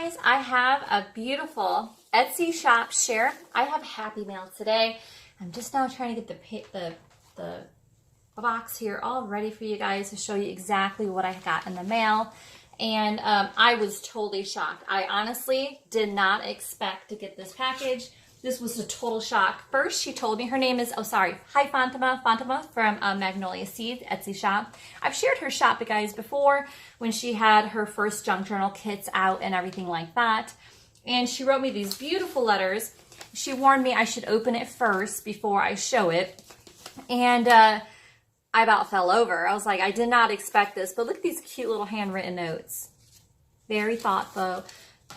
guys, I have a beautiful Etsy shop share. I have Happy Mail today. I'm just now trying to get the box here all ready for you guys to show you exactly what I got in the mail. And I was totally shocked. I honestly did not expect to get this package. This was a total shock. First, she told me her name is, hi Fatima from Magnoliaseed Etsy shop. I've shared her shop, you guys, before when she had her first junk journal kits out and everything like that. And she wrote me these beautiful letters. She warned me I should open it first before I show it. And I about fell over. I was like, I did not expect this, but look at these cute little handwritten notes. Very thoughtful.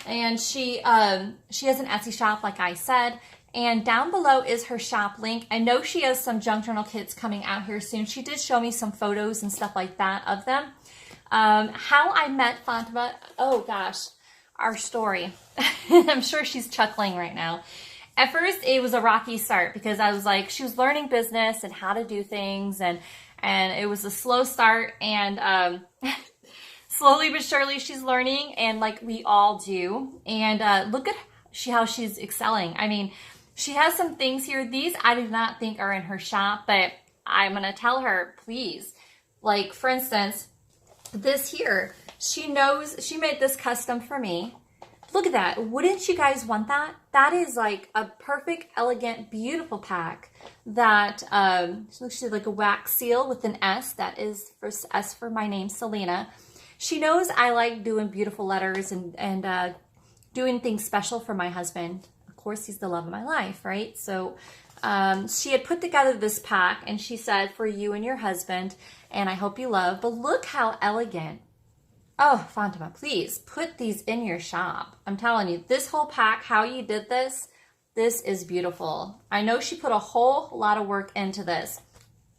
And she has an Etsy shop, like I said, and down below is her shop link. I know she has some junk journal kits coming out here soon. She did show me some photos and stuff like that of them. How I met Fatima, oh gosh, our story. I'm sure she's chuckling right now. At first, it was a rocky start because I was like, she was learning business and how to do things, and it was a slow start, and slowly but surely she's learning, and like we all do. And look at how she's excelling. I mean, she has some things here. These I do not think are in her shop, but I'm gonna tell her, please. Like, for instance, this here, she knows she made this custom for me. Look at that. Wouldn't you guys want that? That is like a perfect, elegant, beautiful pack that looks like a wax seal with an S. That is for S for my name, Selena. She knows I like doing beautiful letters and doing things special for my husband. Of course, he's the love of my life, right? So she had put together this pack, and she said, for you and your husband, and I hope you love. But look how elegant. Oh, Fatima, please put these in your shop. I'm telling you, this whole pack, how you did this is beautiful. I know she put a whole lot of work into this.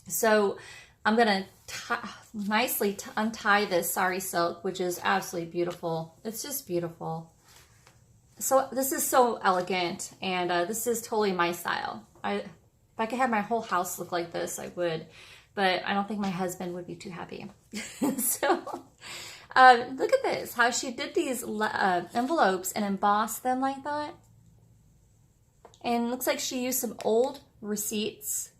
So I'm going to nicely untie this sari silk, which is absolutely beautiful. It's just beautiful. So this is so elegant, and this is totally my style. If I could have my whole house look like this, I would. But I don't think my husband would be too happy. So look at this, how she did these envelopes and embossed them like that. And it looks like she used some old receipts.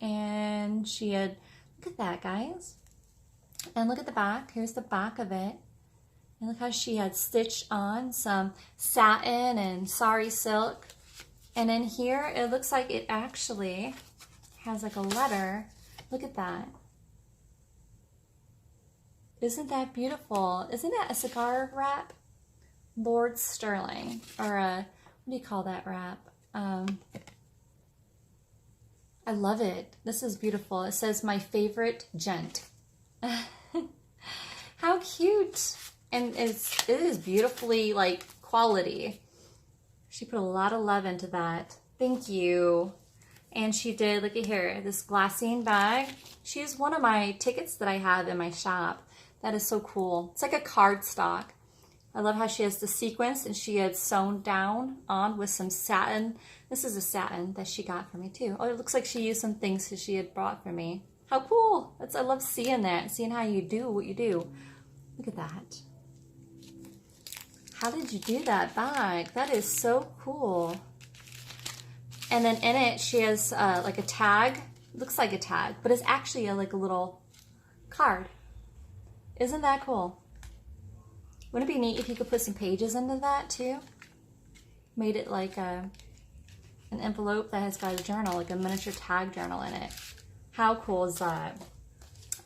And she had, look at that, guys. And look at the back. Here's the back of it. And look how she had stitched on some satin and sari silk. And in here, it looks like it actually has like a letter. Look at that. Isn't that beautiful? Isn't that a cigar wrap? Lord Sterling, or a, what do you call that wrap? I love it. This is beautiful. It says, my favorite gent. How cute. And it is beautifully like quality. She put a lot of love into that. Thank you. And she did, look at here, this glassine bag. She used one of my tickets that I have in my shop. That is so cool. It's like a cardstock. I love how she has the sequins, and she had sewn down on with some satin. This is a satin that she got for me too. Oh, it looks like she used some things that she had brought for me. How cool. I love seeing that, seeing how you do what you do. Look at that. How did you do that bag? That is so cool. And then in it, she has like a tag. It looks like a tag, but it's actually like a little card. Isn't that cool? Wouldn't it be neat if you could put some pages into that too? Made it like an envelope that has got a journal, like a miniature tag journal in it. How cool is that?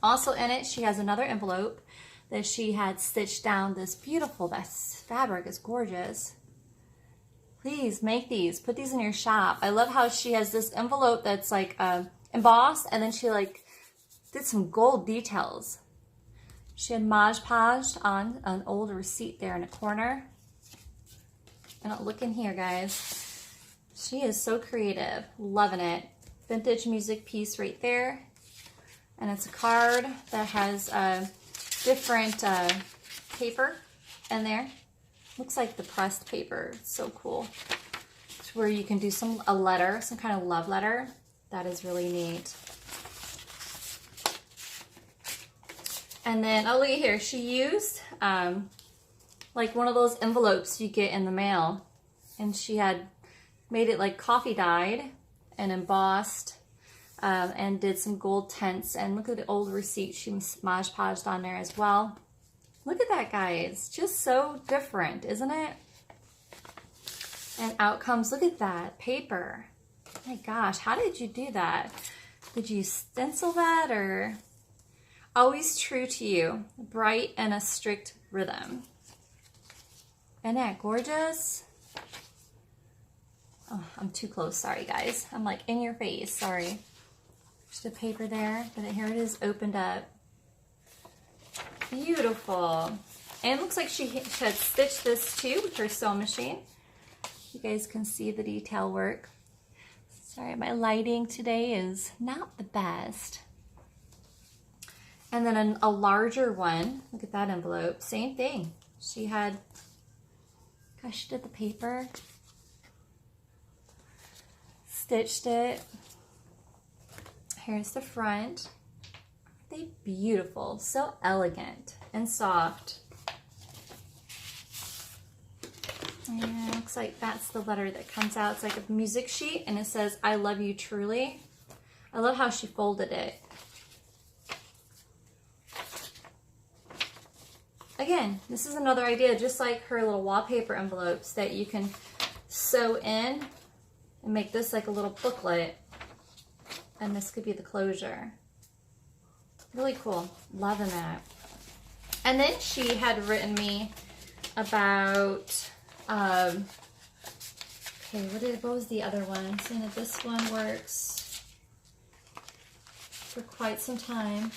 Also in it, she has another envelope that she had stitched down this beautiful, that fabric is gorgeous. Please make these, put these in your shop. I love how she has this envelope that's like embossed, and then she like did some gold details. She had Mod Podged on an old receipt there in a corner. And look in here, guys. She is so creative. Loving it. Vintage music piece right there. And it's a card that has different paper in there. Looks like the pressed paper. It's so cool. It's where you can do a letter, some kind of love letter. That is really neat. And then, oh, look at here. She used like one of those envelopes you get in the mail. And she had made it like coffee dyed and embossed, and did some gold tints. And look at the old receipt she Mod Podged on there as well. Look at that, guys. Just so different, isn't it? And out comes, look at that, paper. My gosh, how did you do that? Did you stencil that, or? Always true to you, bright and a strict rhythm. Isn't that gorgeous? Oh, I'm too close, sorry guys. I'm like in your face, sorry. Just a paper there, but here it is opened up. Beautiful. And it looks like she had stitched this too with her sewing machine. You guys can see the detail work. Sorry, my lighting today is not the best. And then a larger one, look at that envelope, same thing. She had, gosh, she did the paper, stitched it. Here's the front. Aren't they beautiful? So elegant and soft. And it looks like that's the letter that comes out. It's like a music sheet, and it says, "I love you truly." I love how she folded it. Again, this is another idea, just like her little wallpaper envelopes that you can sew in and make this like a little booklet. And this could be the closure. Really cool. Loving that. And then she had written me about, okay, what was the other one? I'm seeing that this one works for quite some time.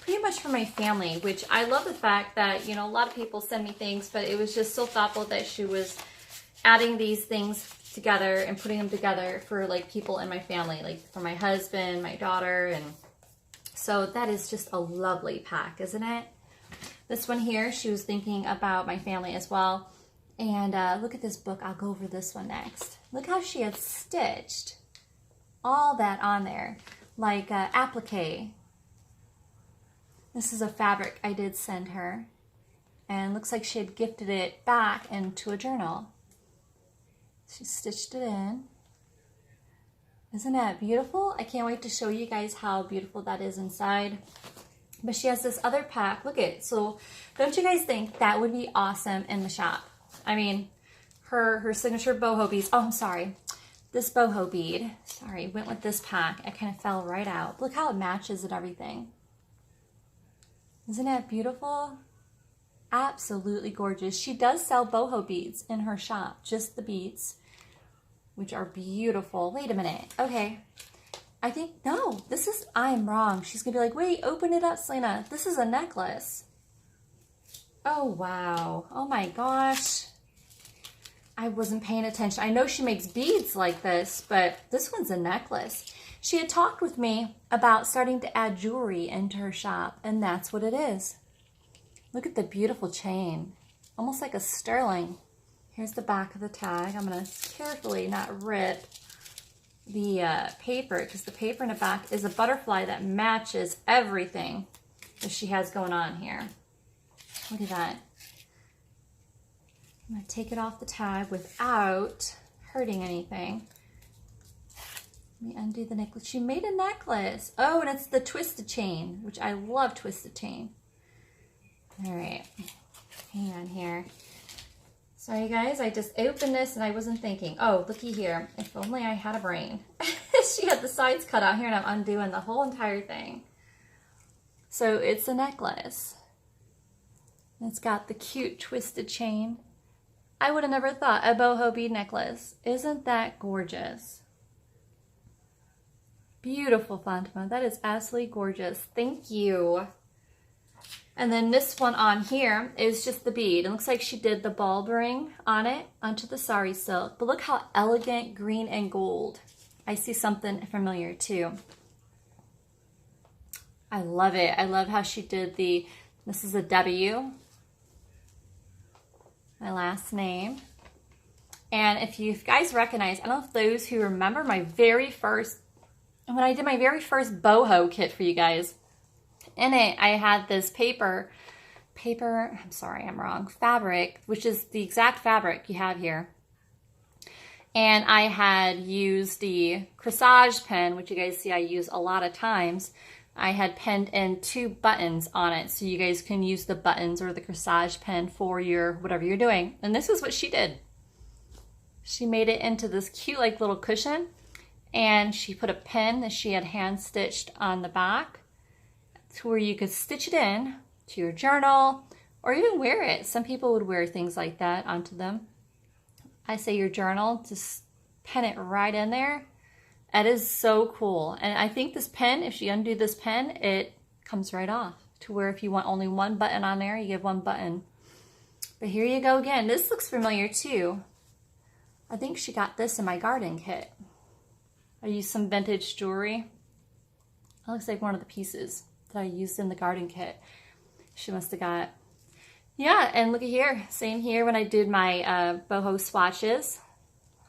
Pretty much for my family, which I love the fact that, you know, a lot of people send me things, but it was just so thoughtful that she was adding these things together and putting them together for like people in my family, like for my husband, my daughter. And so that is just a lovely pack, isn't it? This one here, she was thinking about my family as well. And look at this book. I'll go over this one next. Look how she had stitched all that on there, like applique. This is a fabric I did send her, and looks like she had gifted it back into a journal. She stitched it in. Isn't that beautiful? I can't wait to show you guys how beautiful that is inside. But she has this other pack. Look at it. So don't you guys think that would be awesome in the shop? I mean, her signature boho beads. Oh, I'm sorry. This boho bead, sorry, went with this pack. It kind of fell right out. Look how it matches and everything. Isn't that beautiful? Absolutely gorgeous. She does sell boho beads in her shop, just the beads, which are beautiful. Wait a minute. Okay. I think, no, this is, I'm wrong. She's going to be like, wait, open it up, Selena. This is a necklace. Oh, wow. Oh, my gosh. I wasn't paying attention. I know she makes beads like this, but this one's a necklace. She had talked with me about starting to add jewelry into her shop, and that's what it is. Look at the beautiful chain, almost like a sterling. Here's the back of the tag. I'm going to carefully not rip the paper, because the paper in the back is a butterfly that matches everything that she has going on here. Look at that. I'm going to take it off the tag without hurting anything. Let me undo the necklace. She made a necklace. Oh, and it's the twisted chain, which I love twisted chain. All right, hang on here. Sorry guys, I just opened this and I wasn't thinking. Oh, looky here. If only I had a brain. She had the sides cut out here and I'm undoing the whole entire thing. So it's a necklace. It's got the cute twisted chain. I would have never thought a boho bead necklace. Isn't that gorgeous? Beautiful, Fatima. That is absolutely gorgeous. Thank you. And then this one on here is just the bead. It looks like she did the bulb ring on it onto the sari silk. But look how elegant green and gold. I see something familiar too. I love it. I love how she did the, this is a W, my last name. And if you guys recognize, I don't know if those who remember my very first, when I did my very first boho kit for you guys, in it I had this paper paper, I'm sorry, I'm wrong, fabric, which is the exact fabric you have here. And I had used the corsage pen, which you guys see I use a lot of times. I had penned in 2 buttons on it, so you guys can use the buttons or the corsage pen for your whatever you're doing. And this is what she did. She made it into this cute like little cushion, and she put a pin that she had hand stitched on the back to where you could stitch it in to your journal or even wear it. Some people would wear things like that onto them. I say your journal, just pin it right in there. That is so cool. And I think this pen, if you undo this pen, it comes right off to where if you want only 1 button on there, you get 1 button. But here you go again. This looks familiar too. I think she got this in my garden kit. I used some vintage jewelry. That looks like one of the pieces that I used in the garden kit. She must have got. Yeah, and look at here. Same here when I did my boho swatches.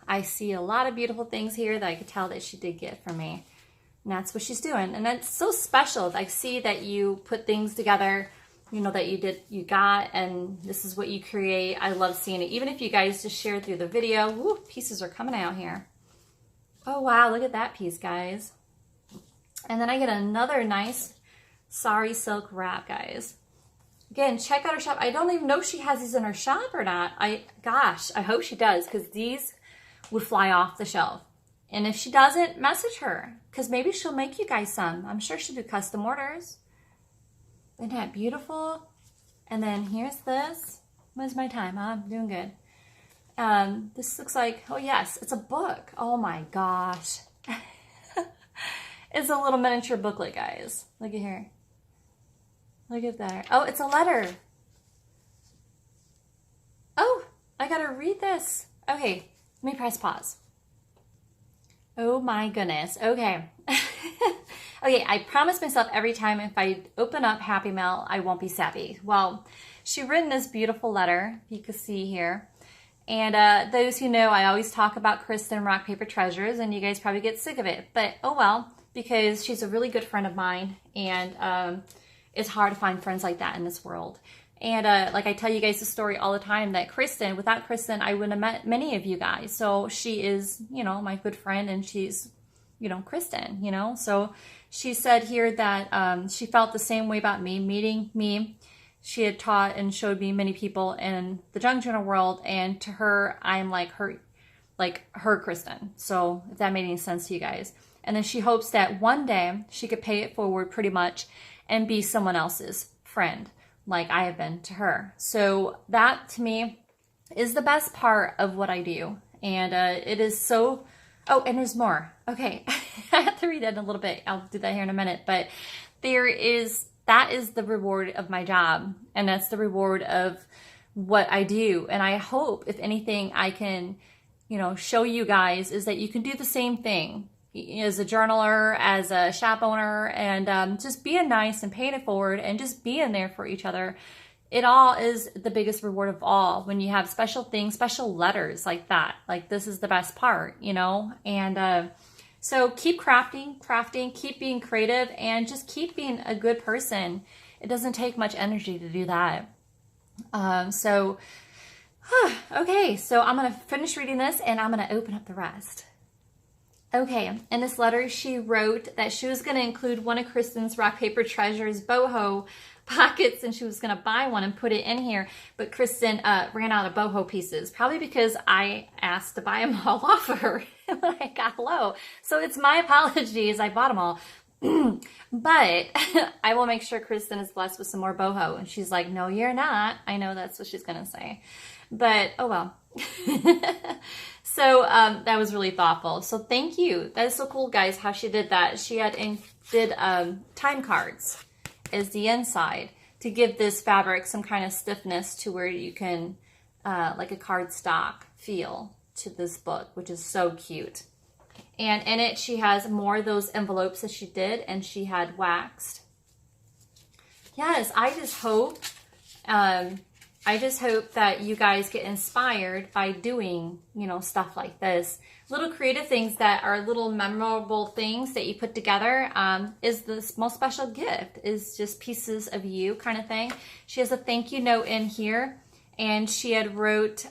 I see a lot of beautiful things here that I could tell that she did get from me. And that's what she's doing. And that's so special. I see that you put things together, you know, that you got, and this is what you create. I love seeing it. Even if you guys just share through the video. Woo, pieces are coming out here. Oh, wow, look at that piece, guys. And then I get another nice sari silk wrap, guys. Again, check out her shop. I don't even know if she has these in her shop or not. Gosh, I hope she does, because these would fly off the shelf. And if she doesn't, message her, because maybe she'll make you guys some. I'm sure she'll do custom orders. Isn't that beautiful? And then here's this. When's my time? I'm doing good. This looks like, oh yes, it's a book. Oh my gosh. It's a little miniature booklet, guys. Look at here. Look at that. Oh, it's a letter. Oh, I gotta read this. Okay, let me press pause. Oh my goodness. Okay. Okay, I promise myself every time if I open up Happy Mail, I won't be sappy. Well, she written this beautiful letter, you can see here. And those who know, I always talk about Kristen Rock Paper Treasures, and you guys probably get sick of it. But oh well, because she's a really good friend of mine, and it's hard to find friends like that in this world. And like I tell you guys the story all the time that Kristen, without Kristen, I wouldn't have met many of you guys. So she is, you know, my good friend, and she's, you know, Kristen, you know. So she said here that she felt the same way about me, meeting me. She had taught and showed me many people in the junk journal world, and to her, I'm like her Kristen. So if that made any sense to you guys. And then she hopes that one day she could pay it forward pretty much and be someone else's friend, like I have been to her. So that to me is the best part of what I do. And it is so, oh, and there's more. Okay, I have to read that in a little bit. I'll do that here in a minute. But that is the reward of my job. And that's the reward of what I do. And I hope, if anything, I can, you know, show you guys is that you can do the same thing as a journaler, as a shop owner, and just being nice and paying it forward and just being there for each other. It all is the biggest reward of all when you have special things, special letters like that. Like this is the best part, you know? And so keep crafting, keep being creative, and just keep being a good person. It doesn't take much energy to do that. Okay, so I'm going to finish reading this and I'm going to open up the rest. Okay, in this letter, she wrote that she was going to include one of Kristen's Rock Paper Treasures boho pockets, and she was going to buy one and put it in here. But Kristen ran out of boho pieces, probably because I asked to buy them all off of her when I got low. So it's my apologies. I bought them all. But I will make sure Kristen is blessed with some more boho. And she's like, no, you're not. I know that's what she's going to say. But, oh well. So that was really thoughtful. So thank you. That is so cool, guys, how she did that. She did time cards as the inside to give this fabric some kind of stiffness to where you can, like a cardstock feel to this book, which is so cute. And in it, she has more of those envelopes that she did, and she had waxed. Yes, I just hope I just hope that you guys get inspired by doing, you know, stuff like this. Little creative things that are little memorable things that you put together is the most special gift, is just pieces of you kind of thing. She has a thank you note in here, and she had wrote,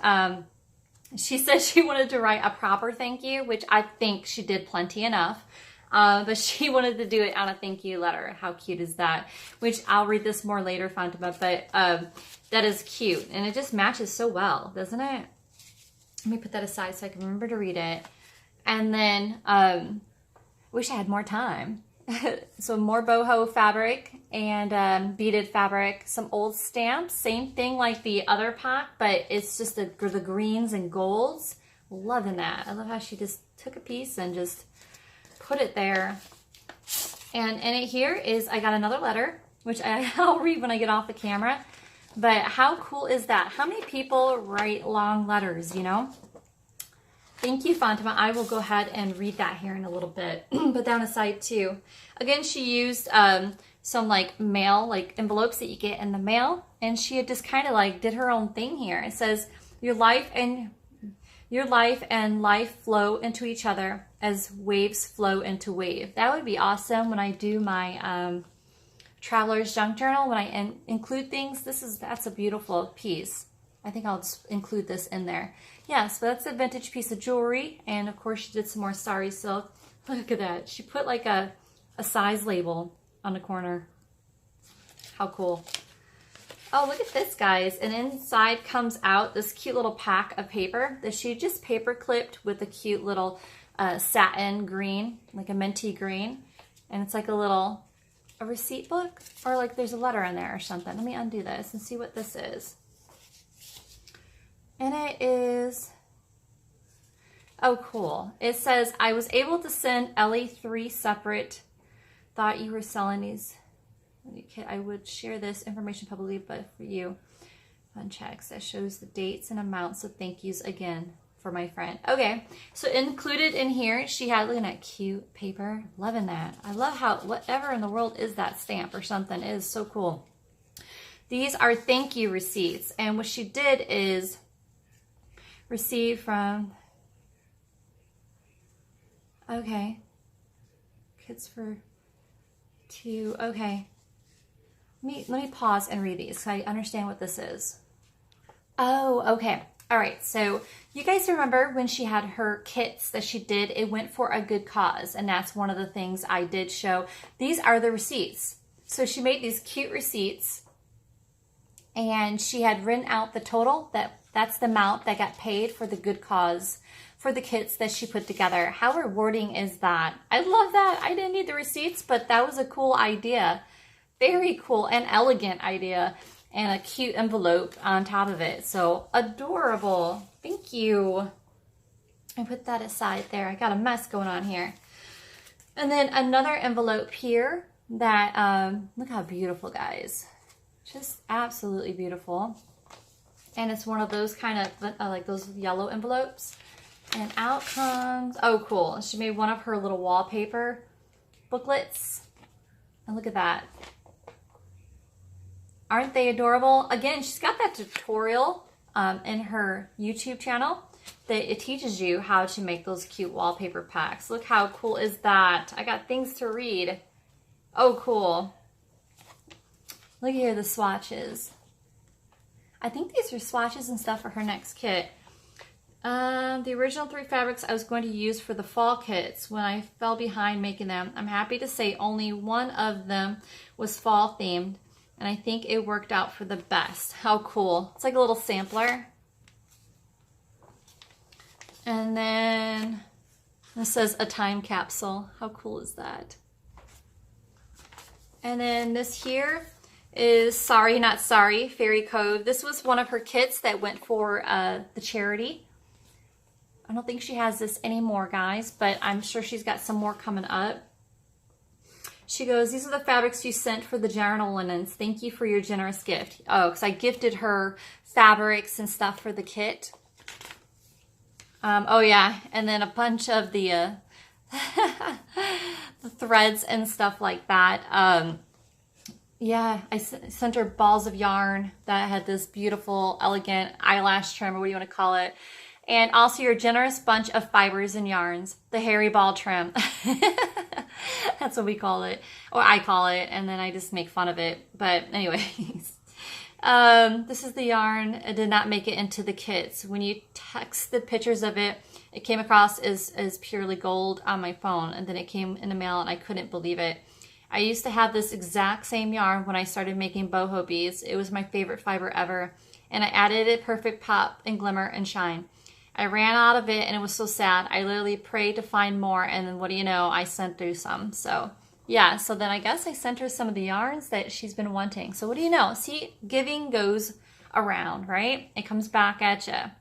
she said she wanted to write a proper thank you, which I think she did plenty enough. But she wanted to do it on a thank you letter. How cute is that? Which I'll read this more later, Fatima, but that is cute. And it just matches so well, doesn't it? Let me put that aside so I can remember to read it. And then, wish I had more time. So more boho fabric and beaded fabric, some old stamps. Same thing like the other pack, but it's just the greens and golds. Loving that. I love how she just took a piece and just put it there. And in it here is, I got another letter, which I'll read when I get off the camera. But how cool is that? How many people write long letters, you know? Thank you, Fatima. I will go ahead and read that here in a little bit. Put that on the side too. Again, she used some like mail, like envelopes that you get in the mail. And she had just kind of like did her own thing here. It says, your life and life flow into each other as waves flow into wave. That would be awesome when I do my Traveler's Junk Journal, when I include things. That's a beautiful piece. I think I'll just include this in there. Yeah, so that's a vintage piece of jewelry. And of course she did some more sari silk. Look at that. She put like a size label on the corner. How cool. Oh, look at this, guys. And inside comes out this cute little pack of paper that she just paper clipped with a cute little satin green, like a minty green. And it's like a receipt book, or like there's a letter in there or something. Let me undo this and see what this is. And it is, oh cool. It says, I was able to send Ellie 3 separate, thought you were selling these. I would share this information publicly, but for you, fun checks that shows the dates and amounts of thank yous again for my friend. Okay, so included in here, she had, look at that cute paper. Loving that. I love how whatever in the world is that stamp or something, is so cool. These are thank you receipts, and what she did is receive from, okay, kids for 2, okay. Let me pause and read these so I understand what this is. Oh, okay. All right. So you guys remember when she had her kits that she did, it went for a good cause. And that's one of the things I did show. These are the receipts. So she made these cute receipts and she had written out the total. That's the amount that got paid for the good cause for the kits that she put together. How rewarding is that? I love that. I didn't need the receipts, but that was a cool idea. Very cool and elegant idea, and a cute envelope on top of it. So adorable. Thank you. I put that aside there. I got a mess going on here. And then another envelope here that, look how beautiful, guys. Just absolutely beautiful. And it's one of those kind of, like those yellow envelopes. And out comes, oh cool. She made one of her little wallpaper booklets. And look at that. Aren't they adorable? Again, she's got that tutorial in her YouTube channel that it teaches you how to make those cute wallpaper packs. Look how cool is that? I got things to read. Oh, cool. Look here, the swatches. I think these are swatches and stuff for her next kit. The original 3 fabrics I was going to use for the fall kits when I fell behind making them. I'm happy to say only one of them was fall themed. And I think it worked out for the best. How cool. It's like a little sampler. And then this says a time capsule. How cool is that? And then this here is Sorry Not Sorry, Fairy Code. This was one of her kits that went for the charity. I don't think she has this anymore, guys, but I'm sure she's got some more coming up. She goes, these are the fabrics you sent for the journal linens. Thank you for your generous gift. Oh, because I gifted her fabrics and stuff for the kit. Oh, yeah. And then a bunch of the, the threads and stuff like that. Yeah, I sent her balls of yarn that had this beautiful, elegant eyelash trim, or what do you want to call it. And also your generous bunch of fibers and yarns, the hairy ball trim. That's what we call it, or I call it, and then I just make fun of it. But anyways, this is the yarn. It did not make it into the kits. When you texted pictures of it, it came across as purely gold on my phone, and then it came in the mail, and I couldn't believe it. I used to have this exact same yarn when I started making boho beads. It was my favorite fiber ever, and I added a perfect pop and glimmer and shine. I ran out of it, and it was so sad. I literally prayed to find more, and then what do you know, I sent through some. So yeah, so then I guess I sent her some of the yarns that she's been wanting. So what do you know? See, giving goes around, right? It comes back at you.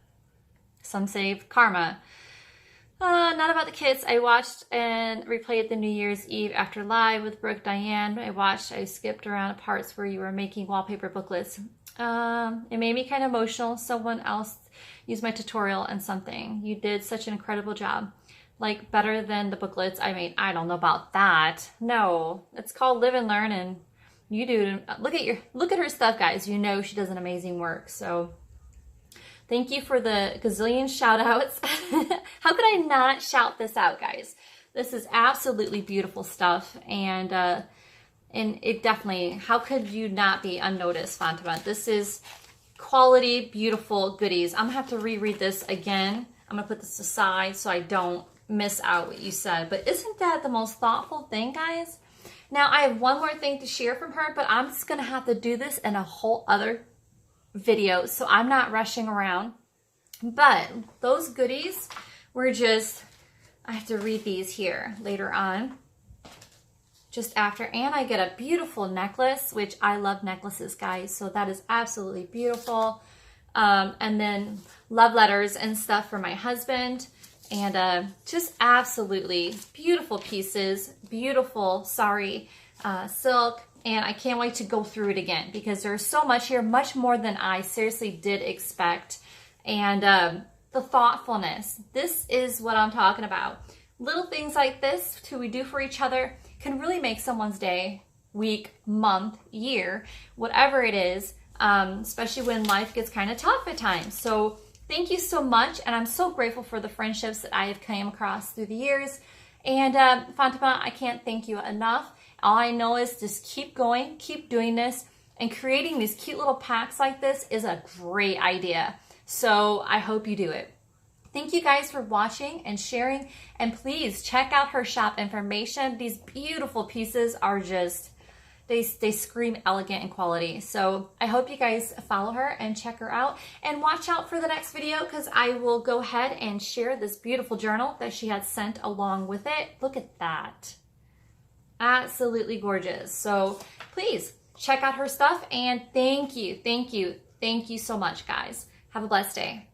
Some say karma. Not about the kits. I watched and replayed the New Year's Eve After Live with Brooke Diane. I skipped around parts where you were making wallpaper booklets. It made me kind of emotional. Someone else used my tutorial and something. You did such an incredible job. Like better than the booklets I made. I don't know about that. No, it's called Live and Learn, and you do. Look at her stuff, guys. You know she does an amazing work. So thank you for the gazillion shout outs. How could I not shout this out, guys? This is absolutely beautiful stuff. And it definitely, how could you not be unnoticed, Fatima? This is quality, beautiful goodies. I'm gonna have to reread this again. I'm gonna put this aside so I don't miss out what you said. But isn't that the most thoughtful thing, guys? Now I have one more thing to share from her, but I'm just gonna have to do this in a whole other video, so I'm not rushing around. But those goodies were just, I have to read these here later on, just after. And I get a beautiful necklace, which I love necklaces, guys, so that is absolutely beautiful. And then love letters and stuff for my husband, and just absolutely beautiful pieces, beautiful sari silk. And I can't wait to go through it again because there's so much here, much more than I seriously did expect. And the thoughtfulness, this is what I'm talking about. Little things like this we do for each other can really make someone's day, week, month, year, whatever it is, especially when life gets kind of tough at times. So thank you so much. And I'm so grateful for the friendships that I have come across through the years. And Fatima, I can't thank you enough. All I know is just keep going, keep doing this, and creating these cute little packs like this is a great idea. So I hope you do it. Thank you guys for watching and sharing, and please check out her shop information. These beautiful pieces are just, they scream elegant and quality. So I hope you guys follow her and check her out, and watch out for the next video because I will go ahead and share this beautiful journal that she had sent along with it. Look at that. Absolutely gorgeous. So please check out her stuff, and thank you so much, guys. Have a blessed day.